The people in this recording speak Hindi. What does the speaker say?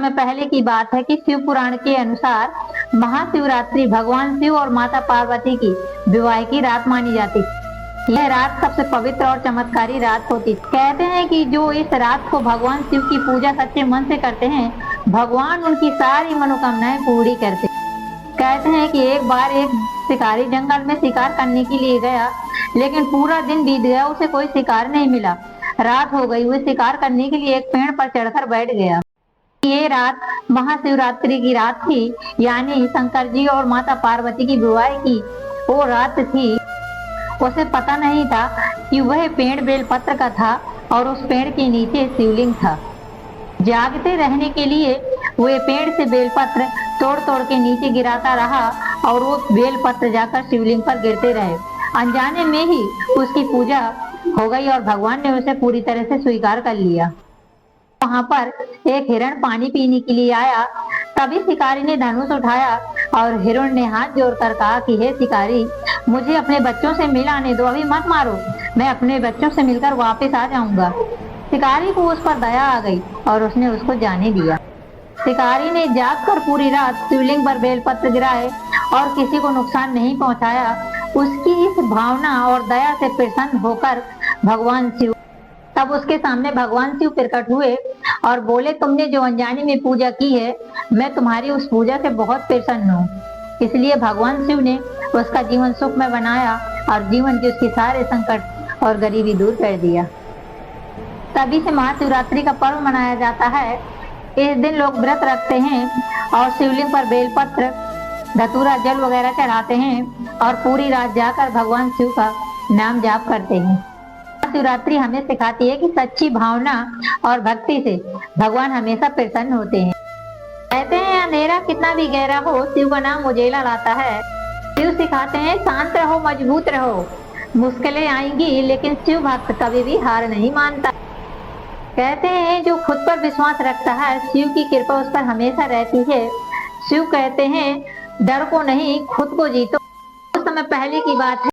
समय पहले की बात है कि शिव पुराण के अनुसार महाशिवरात्रि भगवान शिव और माता पार्वती की विवाह की रात मानी जाती। यह रात सबसे पवित्र और चमत्कारी रात होती। कहते हैं कि जो इस रात को भगवान शिव की पूजा सच्चे मन से करते हैं, भगवान उनकी सारी मनोकामनाएं पूरी करते। कहते हैं कि एक बार एक शिकारी जंगल में शिकार करने के लिए गया, लेकिन पूरा दिन बीत गया, उसे कोई शिकार नहीं मिला। रात हो गई, वह शिकार करने के लिए एक पेड़ पर चढ़कर बैठ गया। ये रात महाशिवरात्रि की रात थी, यानी शंकर जी और माता पार्वती की विवाह की वो रात थी। उसे पता नहीं था कि वह पेड़ बेलपत्र का था और उस पेड़ के नीचे शिवलिंग था। जागते रहने के लिए वह पेड़ से बेलपत्र तोड़ तोड़ के नीचे गिराता रहा और वो बेलपत्र जाकर शिवलिंग पर गिरते रहे। अनजाने में ही उसकी पूजा हो गई और भगवान ने उसे पूरी तरह से स्वीकार कर लिया। वहां पर एक हिरण पानी पीने के लिए आया। तभी शिकारी ने धनुष उठाया और हिरण ने हाथ जोड़कर कहा कि हे शिकारी, मुझे अपने बच्चों से मिलाने दो, अभी मत मारो, मैं अपने बच्चों से मिलकर वापस आ जाऊंगा। शिकारी को उस पर दया आ गई और उसने उसको जाने दिया। शिकारी ने जागकर पूरी रात शिवलिंग पर बेलपत्र गिराए और किसी को नुकसान नहीं पहुंचाया। उसकी इस भावना और दया से प्रसन्न होकर भगवान शिव तब उसके सामने भगवान शिव प्रकट हुए और बोले, तुमने जो अनजाने में पूजा की है, मैं तुम्हारी उस पूजा से बहुत प्रसन्न हूँ। इसलिए भगवान शिव ने उसका जीवन सुखमय बनाया और जीवन के उसके सारे संकट और गरीबी दूर कर दिया। तभी से महाशिवरात्रि का पर्व मनाया जाता है। इस दिन लोग व्रत रखते हैं और शिवलिंग पर बेलपत्र, धतूरा, जल वगैरह चढ़ाते हैं और पूरी रात जाकर भगवान शिव का नाम जाप करते हैं। शिवरात्रि हमें सिखाती है कि सच्ची भावना और भक्ति से भगवान हमेशा प्रसन्न होते हैं। कहते हैं अंधेरा कितना भी गहरा हो, शिव का नाम उजेला लाता है। शिव सिखाते हैं शांत रहो, मजबूत रहो, मुश्किलें आएंगी लेकिन शिव भक्त कभी भी हार नहीं मानता। कहते हैं जो खुद पर विश्वास रखता है, शिव की कृपा उस पर हमेशा रहती है। शिव कहते हैं डर को नहीं, खुद को जीतो। उस समय पहले की बात है।